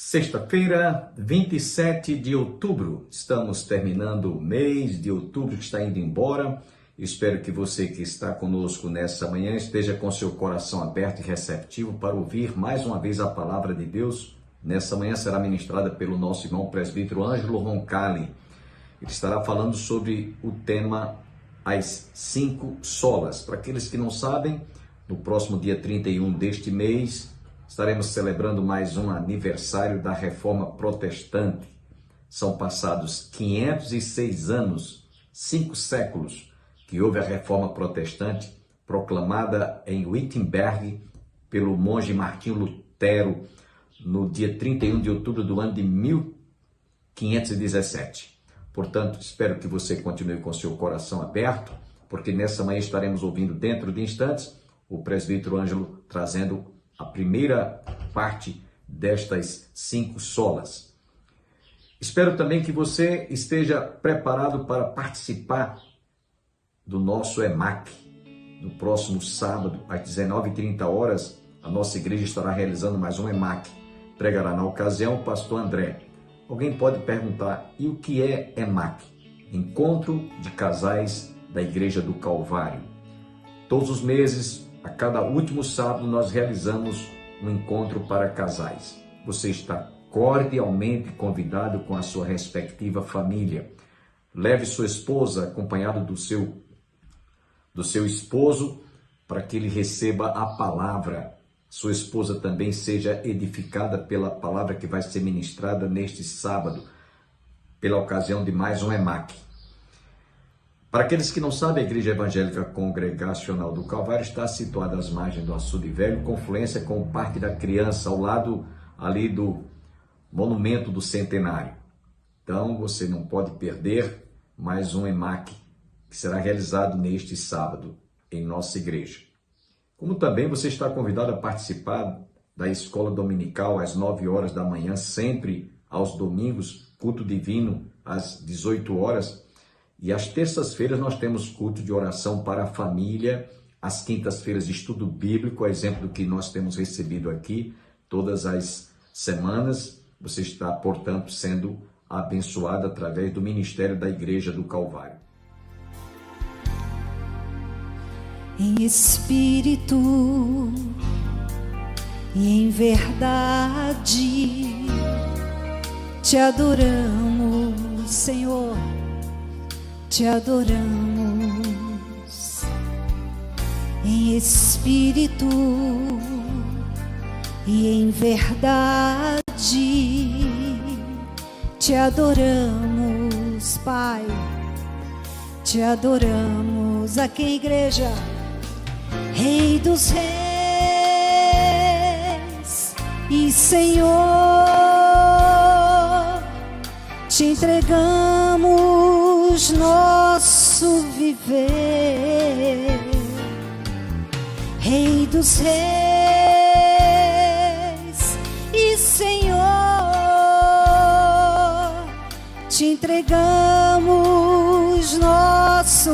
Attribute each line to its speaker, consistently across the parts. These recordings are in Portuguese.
Speaker 1: Sexta-feira, 27 de outubro. Estamos terminando o mês de outubro que está indo embora. Espero que você que está conosco nessa manhã esteja com seu coração aberto e receptivo para ouvir mais uma vez a palavra de Deus. Nessa manhã será ministrada pelo nosso irmão presbítero Ângelo Roncalli. Ele estará falando sobre o tema As 5 Solas. Para aqueles que não sabem, no próximo dia 31 deste mês, estaremos celebrando mais um aniversário da Reforma Protestante. São passados 506 anos, 5 séculos, que houve a Reforma Protestante proclamada em Wittenberg pelo monge Martinho Lutero no dia 31 de outubro do ano de 1517. Portanto, espero que você continue com seu coração aberto, porque nessa manhã estaremos ouvindo dentro de instantes o presbítero Ângelo trazendo a primeira parte destas 5 solas. Espero também que você esteja preparado para participar do nosso EMAC. No próximo sábado, às 19h30, a nossa igreja estará realizando mais um EMAC. Pregará na ocasião o pastor André. Alguém pode perguntar, e o que é EMAC? Encontro de Casais da Igreja do Calvário. Todos os meses, a cada último sábado, nós realizamos um encontro para casais. Você está cordialmente convidado com a sua respectiva família. Leve sua esposa acompanhado do seu esposo para que ele receba a palavra. Sua esposa também seja edificada pela palavra que vai ser ministrada neste sábado, pela ocasião de mais um EMAC. Para aqueles que não sabem, a Igreja Evangélica Congregacional do Calvário está situada às margens do Açude Velho, confluência com o Parque da Criança, ao lado ali do Monumento do Centenário. Então, você não pode perder mais um EMAC, que será realizado neste sábado em nossa igreja. Como também você está convidado a participar da escola dominical às 9h da manhã, sempre aos domingos, culto divino às 18h. E às terças-feiras nós temos culto de oração para a família, às quintas-feiras de estudo bíblico, a exemplo do que nós temos recebido aqui todas as semanas. Você está, portanto, sendo abençoado através do ministério da Igreja do Calvário.
Speaker 2: Em espírito e em verdade te adoramos, Senhor. Te adoramos em espírito e em verdade. Te adoramos, Pai. Te adoramos. Aqui, igreja, Rei dos Reis e Senhor, te entregamos nosso viver. Rei dos Reis e Senhor, te entregamos nosso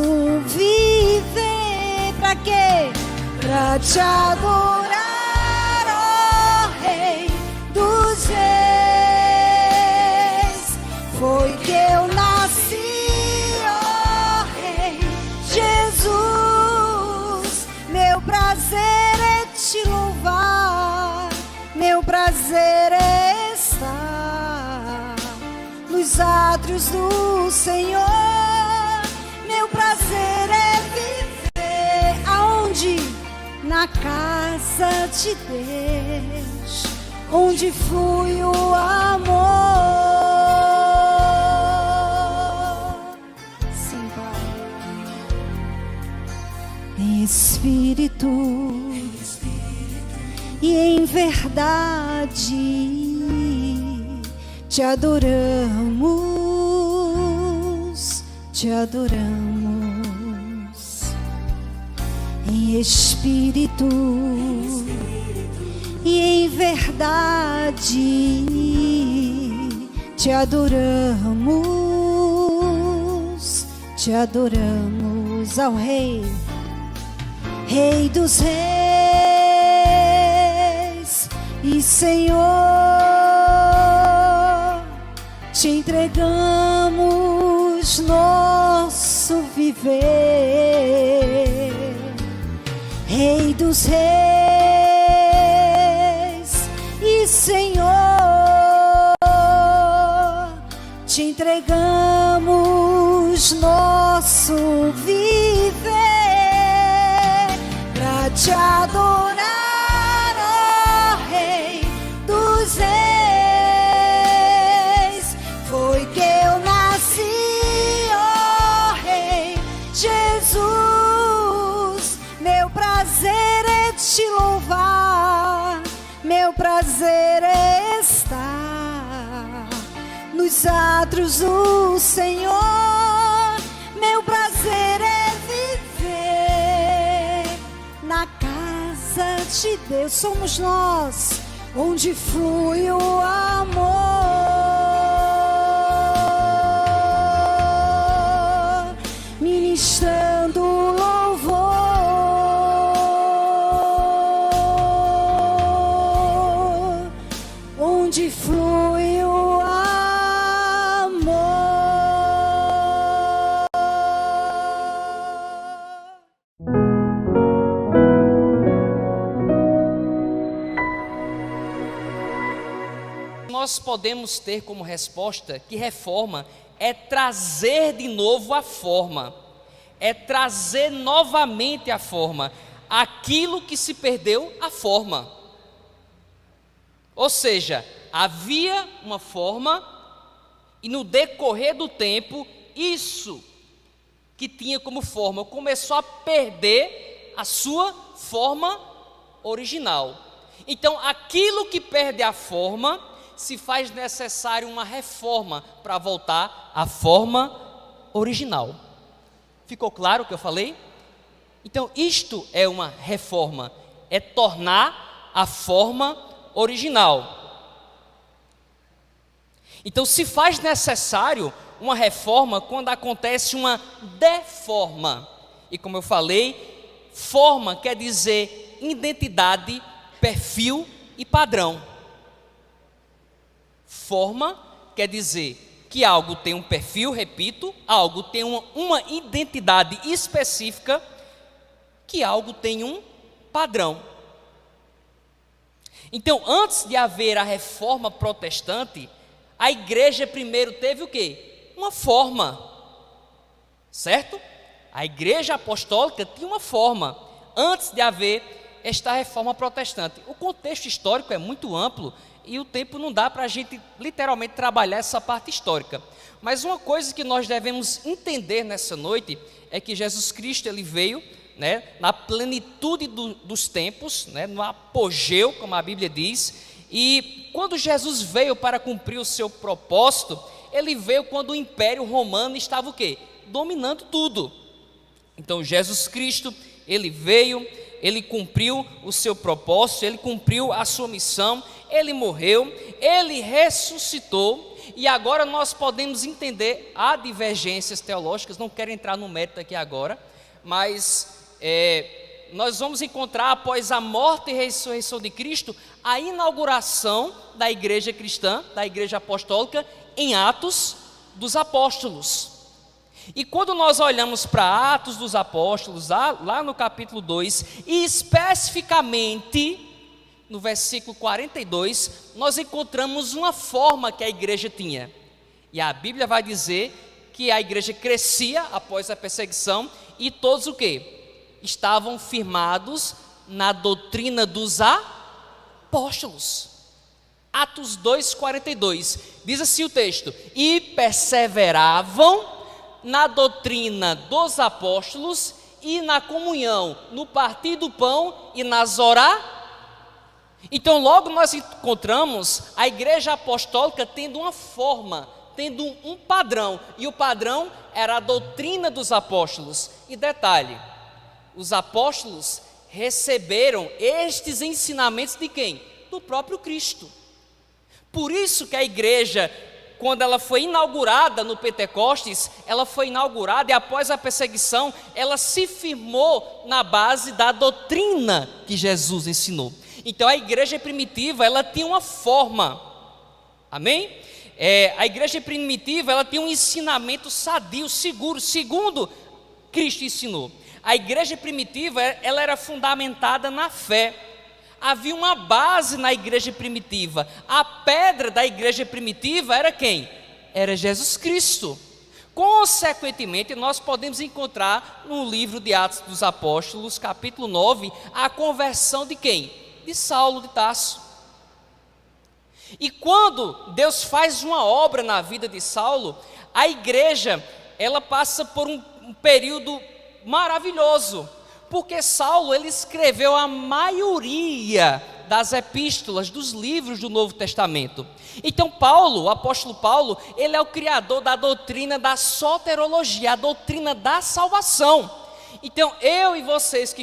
Speaker 2: viver. Pra quê? Pra te adorar, ó Rei dos Reis. Foi que eu nasci, ó Rei Jesus. Meu prazer é te louvar, meu prazer é estar nos átrios do Senhor. Meu prazer é viver aonde? Na casa de Deus, onde flui o amor. Sim, Pai. Em espírito e em verdade te adoramos, te adoramos. Em espírito e em verdade te adoramos, te adoramos ao Rei, Rei dos Reis e Senhor. te entregamos nosso viver, Rei dos reis e Senhor, te entregamos nosso viver pra te adorar, ó Rei dos reis. Foi que eu nasci, ó Rei Jesus. Meu prazer é te louvar, meu prazer é estar nos átrios do Senhor. Meu prazer é viver na casa de Deus. Somos nós, onde flui o amor, ministrando louvor, onde flui o amor.
Speaker 3: Nós podemos ter como resposta que reforma é trazer de novo a forma, é trazer novamente a forma, aquilo que se perdeu, a forma. Ou seja, havia uma forma e no decorrer do tempo, isso que tinha como forma começou a perder a sua forma original. Então, aquilo que perde a forma, se faz necessário uma reforma para voltar à forma original. Ficou claro o que eu falei? Então, isto é uma reforma, é tornar a forma original. Então, se faz necessário uma reforma quando acontece uma deforma. E como eu falei, forma quer dizer identidade, perfil e padrão. Forma quer dizer que algo tem um perfil, repito, algo tem uma identidade específica, que algo tem um padrão. Então, antes de haver a reforma protestante, a igreja primeiro teve o quê? Uma forma, certo? A igreja apostólica tinha uma forma, antes de haver esta reforma protestante. O contexto histórico é muito amplo, e o tempo não dá para a gente literalmente trabalhar essa parte histórica. Mas uma coisa que nós devemos entender nessa noite é que Jesus Cristo ele veio, na plenitude dos tempos, no apogeu, como a Bíblia diz. E quando Jesus veio para cumprir o seu propósito, ele veio quando o Império Romano estava o quê? Dominando tudo. Então Jesus Cristo, ele veio, ele cumpriu o seu propósito, ele cumpriu a sua missão, ele morreu, ele ressuscitou, e agora nós podemos entender, há divergências teológicas, não quero entrar no mérito aqui agora, mas nós vamos encontrar após a morte e ressurreição de Cristo, a inauguração da igreja cristã, da igreja apostólica, em Atos dos Apóstolos. E quando nós olhamos para Atos dos Apóstolos, lá no capítulo 2, e especificamente no versículo 42, nós encontramos uma forma que a igreja tinha. E a Bíblia vai dizer que a igreja crescia após a perseguição, e todos o quê? Estavam firmados na doutrina dos apóstolos. Atos 2:42, diz assim o texto: e perseveravam na doutrina dos apóstolos e na comunhão, no partir do pão e nas orações. Então logo nós encontramos a igreja apostólica tendo uma forma, tendo um padrão, e o padrão era a doutrina dos apóstolos. E detalhe, os apóstolos receberam estes ensinamentos de quem? Do próprio Cristo. Por isso que a igreja, quando ela foi inaugurada no Pentecostes, ela foi inaugurada e após a perseguição, ela se firmou na base da doutrina que Jesus ensinou. Então a igreja primitiva, ela tinha uma forma, amém? a igreja primitiva, ela tinha um ensinamento sadio, seguro, segundo Cristo ensinou. A igreja primitiva, ela era fundamentada na fé. Havia uma base na igreja primitiva. A pedra da igreja primitiva era quem? Era Jesus Cristo. Consequentemente, nós podemos encontrar no livro de Atos dos Apóstolos, capítulo 9, a conversão de quem? De Saulo de Tarso. E quando Deus faz uma obra na vida de Saulo, a igreja, ela passa por um período maravilhoso, porque Saulo, ele escreveu a maioria das epístolas, dos livros do Novo Testamento. Então Paulo, o apóstolo Paulo, ele é o criador da doutrina da soterologia, a doutrina da salvação. Então eu e vocês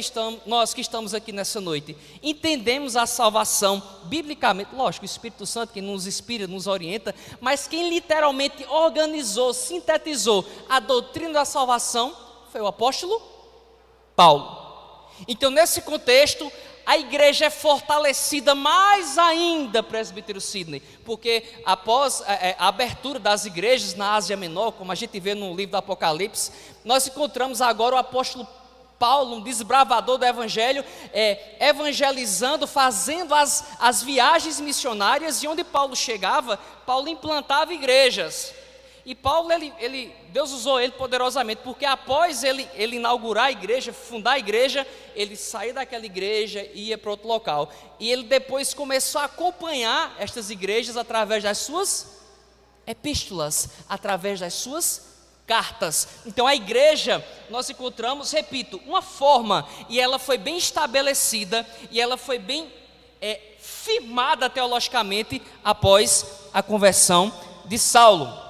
Speaker 3: nós que estamos aqui nessa noite, entendemos a salvação biblicamente, lógico, o Espírito Santo que nos inspira, nos orienta, mas quem literalmente organizou, sintetizou a doutrina da salvação foi o apóstolo Paulo. Então nesse contexto, a igreja é fortalecida mais ainda, presbítero Sidney, porque após a abertura das igrejas na Ásia Menor, como a gente vê no livro do Apocalipse, nós encontramos agora o apóstolo Paulo, um desbravador do evangelho, evangelizando, fazendo as viagens missionárias, e onde Paulo chegava, Paulo implantava igrejas. E Paulo, Deus usou ele poderosamente, porque após ele inaugurar a igreja, fundar a igreja, ele saía daquela igreja e ia para outro local. E ele depois começou a acompanhar estas igrejas através das suas epístolas, através das suas cartas. Então a igreja, nós encontramos, repito, uma forma, e ela foi bem estabelecida, e ela foi bem firmada teologicamente após a conversão de Saulo.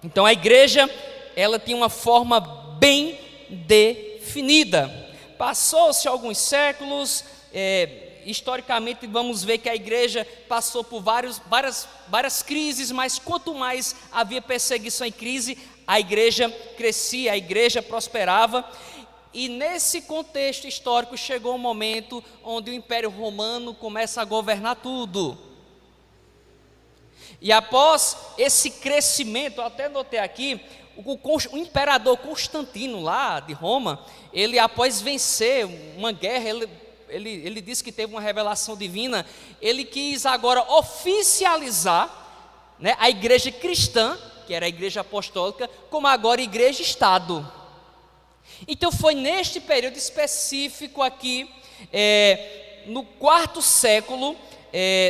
Speaker 3: Então a igreja, ela tinha uma forma bem definida. Passou-se alguns séculos, historicamente vamos ver que a igreja passou por várias crises, mas quanto mais havia perseguição e crise, a igreja crescia, a igreja prosperava. E nesse contexto histórico chegou um momento onde o Império Romano começa a governar tudo. E após esse crescimento, eu até notei aqui, o imperador Constantino lá de Roma, ele após vencer uma guerra, ele disse que teve uma revelação divina, ele quis agora oficializar, né, a igreja cristã, que era a igreja apostólica, como agora igreja-estado. Então foi neste período específico aqui, no quarto século,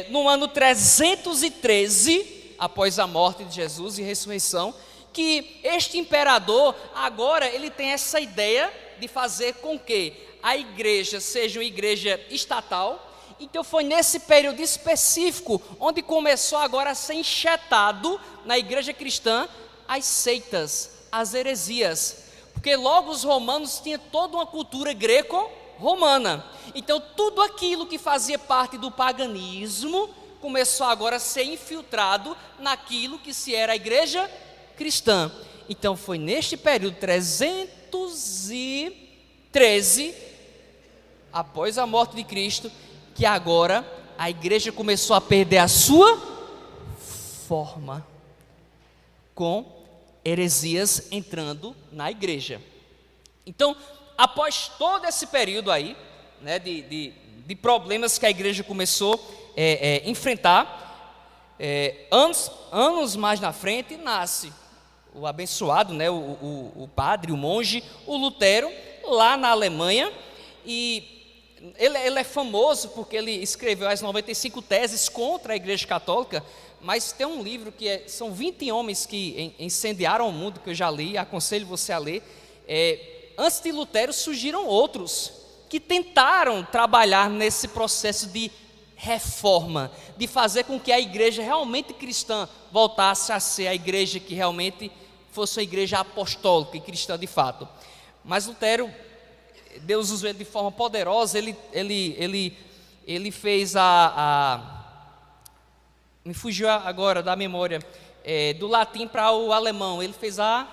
Speaker 3: no ano 313, após a morte de Jesus e ressurreição, que este imperador agora ele tem essa ideia de fazer com que a igreja seja uma igreja estatal. Então foi nesse período específico onde começou agora a ser enxertado na igreja cristã as seitas, as heresias, porque logo os romanos tinham toda uma cultura greco-romana. Então tudo aquilo que fazia parte do paganismo começou agora a ser infiltrado naquilo que se era a igreja cristã. Então foi neste período 313, após a morte de Cristo, que agora a igreja começou a perder a sua forma, com heresias entrando na igreja. Então, após todo esse período aí, né, de problemas que a igreja começou a enfrentar, anos mais na frente, nasce o abençoado, né, o padre, o monge, o Lutero, lá na Alemanha, e ele é famoso porque ele escreveu as 95 teses contra a igreja católica, mas tem um livro que são 20 homens que incendiaram o mundo, que eu já li, aconselho você a ler. Antes de Lutero surgiram outros que tentaram trabalhar nesse processo de reforma, de fazer com que a igreja realmente cristã voltasse a ser a igreja que realmente fosse uma igreja apostólica e cristã de fato. Mas Lutero, Deus usou ele de forma poderosa. Ele fez me fugiu agora da memória, do latim para o alemão, ele fez a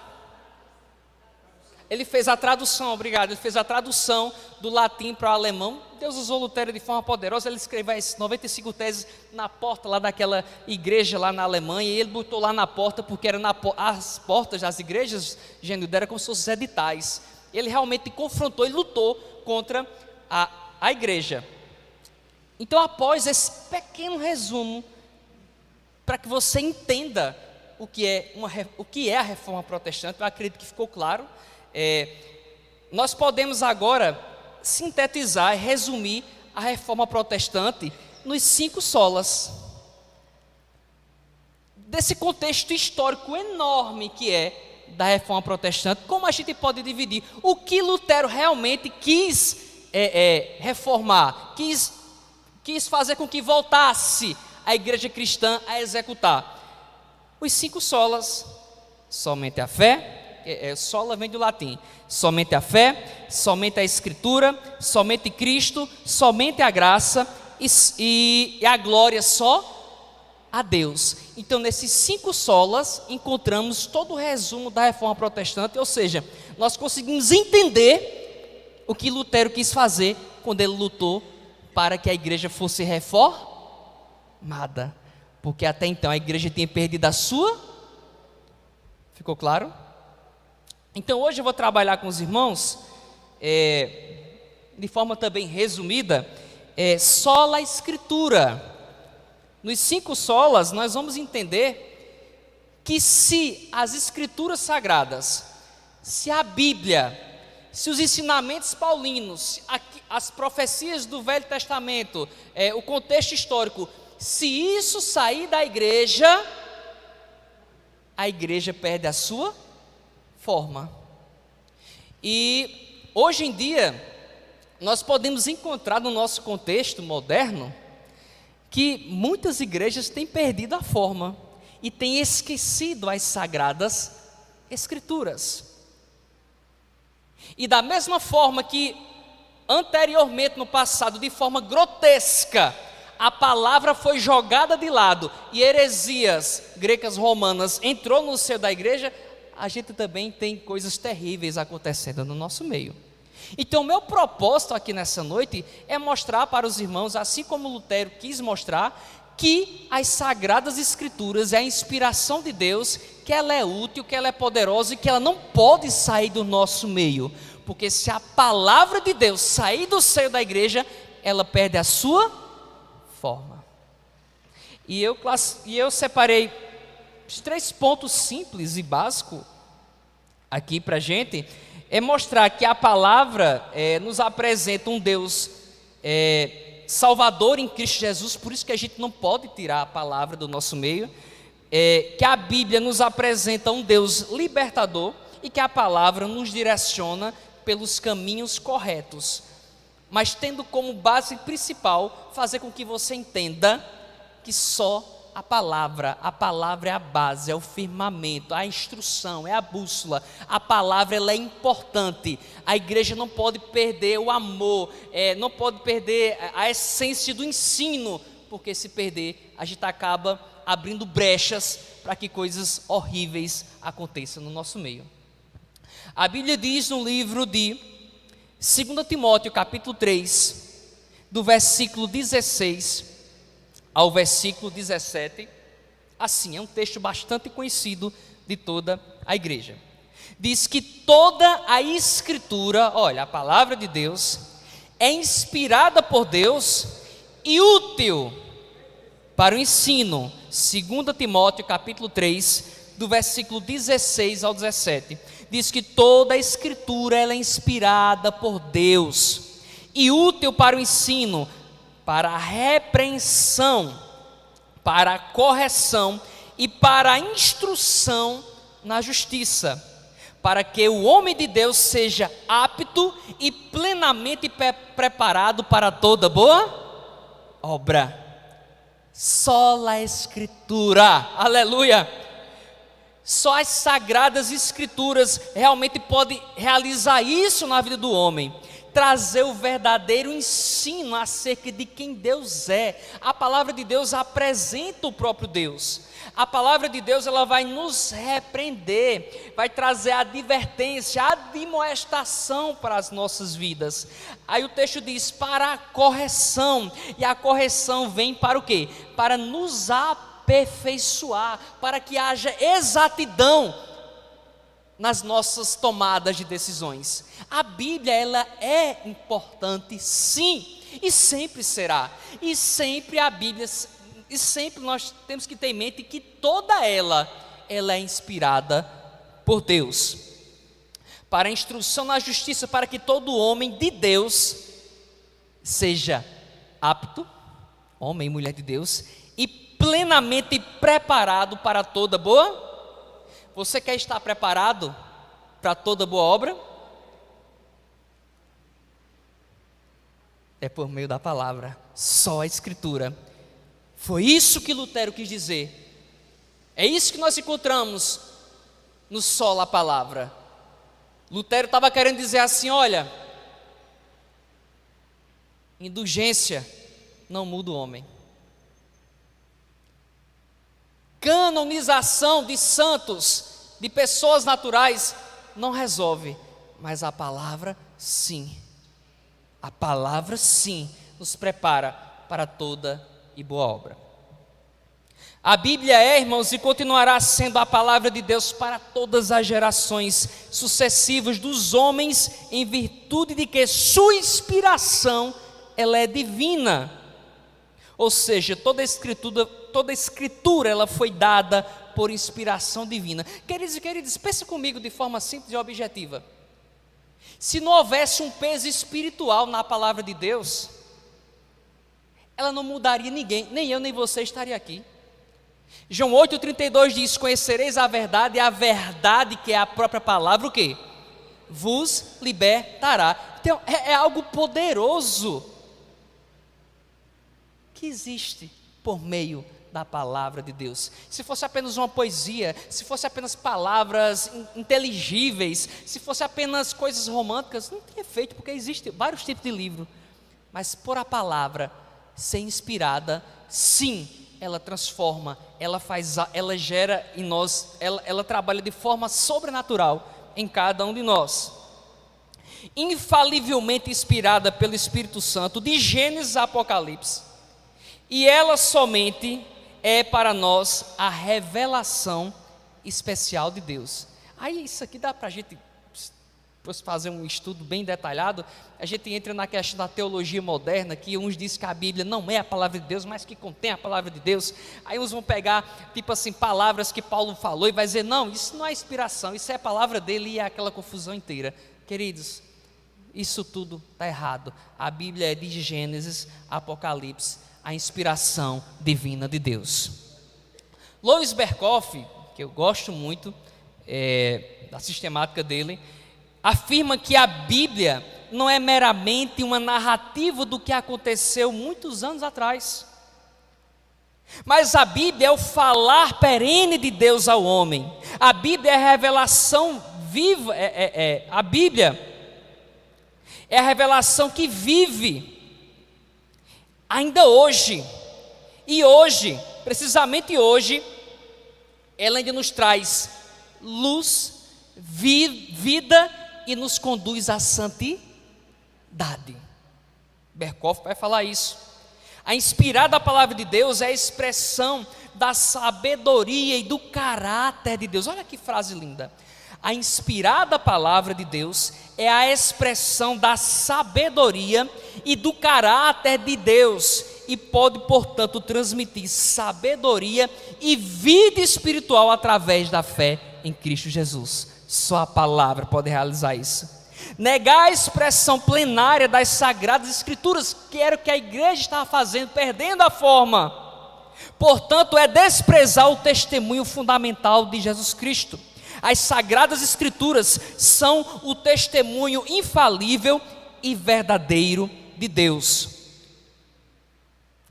Speaker 3: ele fez a tradução, obrigado, ele fez a tradução do latim para o alemão. Deus usou Lutero de forma poderosa, ele escreveu as 95 teses na porta lá daquela igreja lá na Alemanha, e ele botou lá na porta, porque era as portas das igrejas genildas eram como se fossem editais. Ele realmente confrontou e lutou contra a igreja. Então, após esse pequeno resumo, para que você entenda o que é a reforma protestante, eu acredito que ficou claro. Nós podemos agora sintetizar e resumir a reforma protestante nos 5 solas. Desse contexto histórico enorme que é da reforma protestante, como a gente pode dividir o que Lutero realmente quis reformar, quis fazer com que voltasse a igreja cristã a executar. Os 5 solas: somente a fé, sola vem do latim, somente a fé, somente a escritura, somente Cristo, somente a graça e a glória só a Deus. Então, nesses 5 solas encontramos todo o resumo da reforma protestante, ou seja, nós conseguimos entender o que Lutero quis fazer quando ele lutou para que a igreja fosse reformada, porque até então a igreja tinha perdido a sua. Ficou claro? Então hoje eu vou trabalhar com os irmãos, de forma também resumida, sola escritura. Nos 5 solas nós vamos entender que se as escrituras sagradas, se a Bíblia, se os ensinamentos paulinos, as profecias do Velho Testamento, o contexto histórico, se isso sair da igreja, a igreja perde a sua forma. E hoje em dia nós podemos encontrar no nosso contexto moderno que muitas igrejas têm perdido a forma e têm esquecido as sagradas escrituras. E da mesma forma que anteriormente, no passado, de forma grotesca, a palavra foi jogada de lado e heresias grecas romanas entrou no seio da igreja, a gente também tem coisas terríveis acontecendo no nosso meio. Então, meu propósito aqui nessa noite é mostrar para os irmãos, assim como Lutero quis mostrar, que as Sagradas Escrituras é a inspiração de Deus, que ela é útil, que ela é poderosa e que ela não pode sair do nosso meio, porque se a palavra de Deus sair do seio da igreja, ela perde a sua forma. E eu separei os 3 pontos simples e básicos aqui para a gente, é mostrar que a palavra nos apresenta um Deus salvador em Cristo Jesus, por isso que a gente não pode tirar a palavra do nosso meio, que a Bíblia nos apresenta um Deus libertador e que a palavra nos direciona pelos caminhos corretos, mas tendo como base principal fazer com que você entenda que só a palavra é a base, é o firmamento, a instrução, é a bússola. A palavra ela é importante. A igreja não pode perder o amor, não pode perder a essência do ensino, porque se perder, a gente acaba abrindo brechas para que coisas horríveis aconteçam no nosso meio. A Bíblia diz no livro de 2 Timóteo, capítulo 3, do versículo 16 ao versículo 17, assim, é um texto bastante conhecido de toda a igreja. Diz que toda a escritura, olha, a palavra de Deus, é inspirada por Deus e útil para o ensino. 2 Timóteo capítulo 3, do versículo 16 ao 17, diz que toda a escritura ela é inspirada por Deus e útil para o ensino, para a repreensão, para a correção e para a instrução na justiça, para que o homem de Deus seja apto e plenamente preparado para toda boa obra. Sola a Escritura, aleluia! Só as Sagradas Escrituras realmente podem realizar isso na vida do homem. trazer o verdadeiro ensino acerca de quem Deus é. A palavra de Deus apresenta o próprio Deus. A palavra de Deus, ela vai nos repreender, vai trazer advertência, admoestação para as nossas vidas. Aí o texto diz, para a correção, e a correção vem para o quê? Para nos aperfeiçoar, para que haja exatidão nas nossas tomadas de decisões. A Bíblia, ela é importante, sim, e sempre será. E sempre a Bíblia, e sempre nós temos que ter em mente que toda ela é inspirada por Deus, para a instrução na justiça, para que todo homem de Deus seja apto, homem e mulher de Deus, e plenamente preparado para toda boa. Você quer estar preparado para toda boa obra? É por meio da palavra, só a Escritura. Foi isso que Lutero quis dizer. É isso que nós encontramos no solo a palavra. Lutero estava querendo dizer assim, olha, indulgência não muda o homem. Canonização de santos, de pessoas naturais, não resolve, mas a palavra sim. A palavra sim nos prepara para toda e boa obra. A Bíblia é, irmãos, e continuará sendo a palavra de Deus para todas as gerações sucessivas dos homens, em virtude de que sua inspiração, ela é divina. Ou seja, toda escritura ela foi dada por inspiração divina. Queridos e queridas, pense comigo de forma simples e objetiva. Se não houvesse um peso espiritual na palavra de Deus, ela não mudaria ninguém, nem eu nem você estaria aqui. João 8,32 diz, conhecereis a verdade, e a verdade que é a própria palavra, o quê? Vos libertará. Então, é algo poderoso que existe por meio da palavra de Deus. Se fosse apenas uma poesia, se fosse apenas palavras inteligíveis, se fosse apenas coisas românticas, não teria feito, porque existem vários tipos de livro. Mas por a palavra ser inspirada, sim, ela transforma, ela gera em nós, ela trabalha de forma sobrenatural em cada um de nós. Infalivelmente inspirada pelo Espírito Santo, de Gênesis a Apocalipse, e ela somente é para nós a revelação especial de Deus. Aí isso aqui dá para a gente fazer um estudo bem detalhado. A gente entra na questão da teologia moderna, que uns dizem que a Bíblia não é a palavra de Deus, mas que contém a palavra de Deus. Aí uns vão pegar, tipo assim, palavras que Paulo falou e vai dizer, não, isso não é inspiração, isso é a palavra dele, e é aquela confusão inteira. Queridos, isso tudo está errado. A Bíblia é de Gênesis a Apocalipse, a inspiração divina de Deus. Louis Berkhoff, que eu gosto muito da sistemática dele, afirma que a Bíblia não é meramente uma narrativa do que aconteceu muitos anos atrás, mas a Bíblia é o falar perene de Deus ao homem. A Bíblia é a revelação viva, a Bíblia é a revelação que vive ainda hoje. E hoje, precisamente hoje, ela ainda nos traz luz, vida e nos conduz à santidade. Berkhoff vai falar isso. A inspirada palavra de Deus é a expressão da sabedoria e do caráter de Deus. Olha que frase linda. A inspirada palavra de Deus é a expressão da sabedoria e do caráter de Deus, e pode, portanto, transmitir sabedoria e vida espiritual através da fé em Cristo Jesus. Só a palavra pode realizar isso. Negar a expressão plenária das Sagradas Escrituras, que era o que a igreja estava fazendo, perdendo a forma, portanto, é desprezar o testemunho fundamental de Jesus Cristo. As Sagradas Escrituras são o testemunho infalível e verdadeiro de Deus,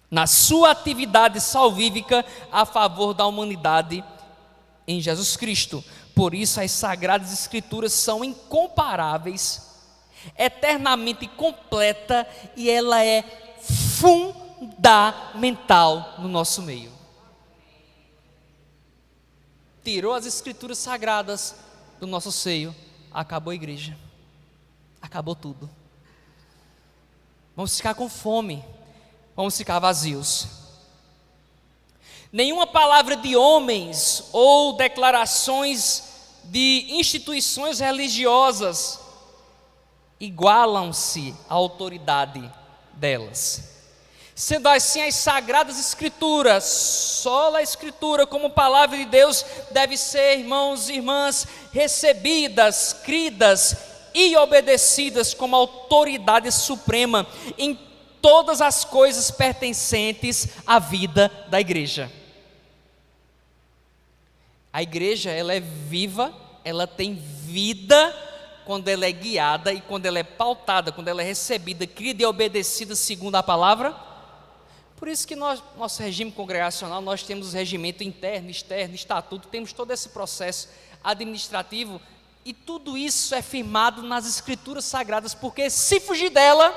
Speaker 3: na sua atividade salvífica a favor da humanidade em Jesus Cristo. Por isso as Sagradas Escrituras são incomparáveis eternamente completa, e ela é fundamental no nosso meio. Tirou as escrituras sagradas do nosso seio, acabou a igreja, acabou tudo. Vamos ficar com fome, vamos ficar vazios. Nenhuma palavra de homens ou declarações de instituições religiosas igualam-se à autoridade delas. Sendo assim, as sagradas escrituras, só a escritura como palavra de Deus, deve ser, irmãos e irmãs, recebidas, cridas e obedecidas como autoridade suprema em todas as coisas pertencentes à vida da igreja. A igreja, ela é viva, ela tem vida quando ela é guiada e quando ela é pautada, quando ela é recebida, crida e obedecida segundo a palavra. Por isso que nosso regime congregacional, nós temos regimento interno, externo, estatuto, temos todo esse processo administrativo, e tudo isso é firmado nas escrituras sagradas, porque se fugir dela,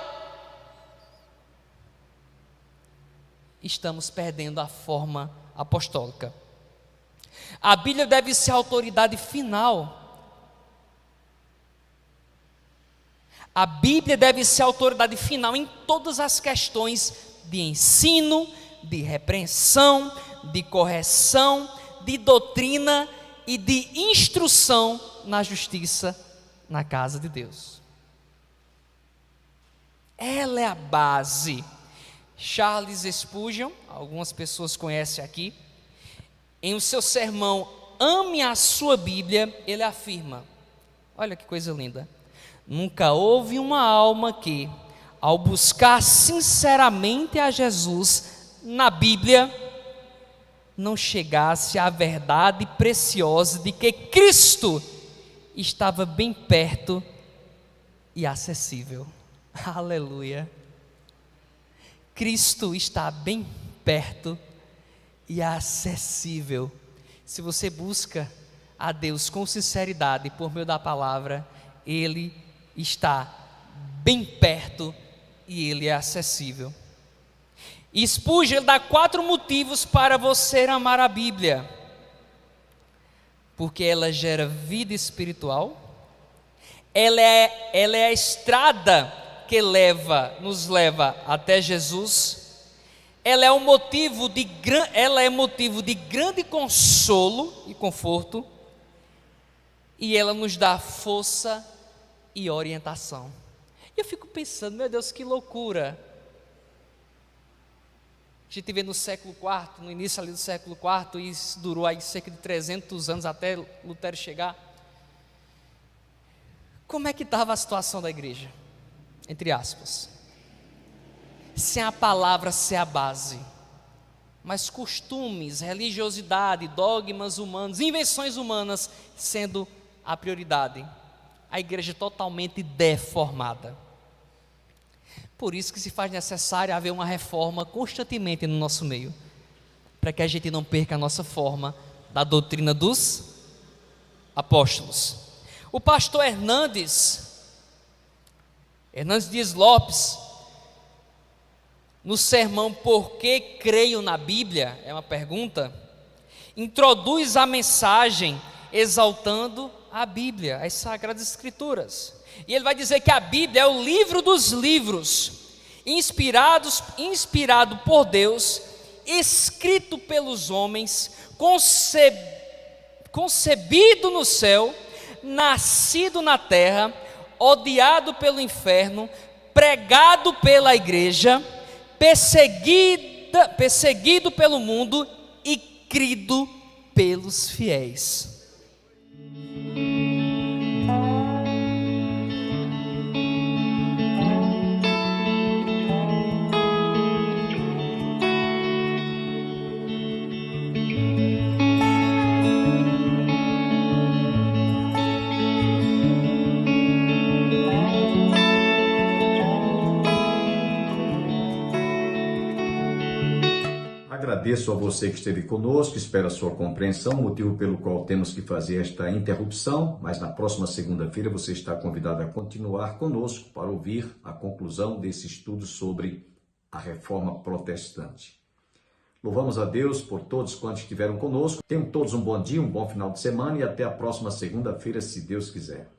Speaker 3: estamos perdendo a forma apostólica. A Bíblia deve ser a autoridade final. A Bíblia deve ser a autoridade final em todas as questões de ensino, de repreensão, de correção, de doutrina e de instrução na justiça na casa de Deus. Ela é a base. Charles Spurgeon, algumas pessoas conhecem aqui, em o seu sermão Ame a Sua Bíblia, ele afirma, olha que coisa linda: nunca houve uma alma que, ao buscar sinceramente a Jesus na Bíblia, não chegasse à verdade preciosa de que Cristo estava bem perto e acessível. Aleluia! Cristo está bem perto e acessível. Se você busca a Deus com sinceridade por meio da palavra, Ele está bem perto e Ele é acessível. E Spurgeon dá 4 motivos para você amar a Bíblia: porque ela gera vida espiritual, ela é a estrada que nos leva até Jesus, ela é motivo de grande consolo e conforto, e ela nos dá força e orientação. E eu fico pensando, meu Deus, que loucura. A gente vê no século IV, no início ali do século IV, e isso durou aí cerca de 300 anos até Lutero chegar. Como é que estava a situação da igreja? Entre aspas. Sem a palavra ser a base, mas costumes, religiosidade, dogmas humanos, invenções humanas sendo a prioridade. A igreja totalmente deformada. Por isso que se faz necessário haver uma reforma constantemente no nosso meio, para que a gente não perca a nossa forma da doutrina dos apóstolos. O pastor Hernandes Dias Lopes, no sermão Por que Creio na Bíblia, é uma pergunta, introduz a mensagem exaltando a Bíblia, as Sagradas Escrituras. E ele vai dizer que a Bíblia é o livro dos livros, inspirado por Deus, escrito pelos homens, concebido no céu, nascido na terra, odiado pelo inferno, pregado pela igreja, perseguido pelo mundo e crido pelos fiéis.
Speaker 1: Agradeço a você que esteve conosco, espero a sua compreensão, motivo pelo qual temos que fazer esta interrupção, mas na próxima segunda-feira você está convidado a continuar conosco para ouvir a conclusão desse estudo sobre a Reforma Protestante. Louvamos a Deus por todos quantos estiveram conosco. Tenham todos um bom dia, um bom final de semana e até a próxima segunda-feira, se Deus quiser.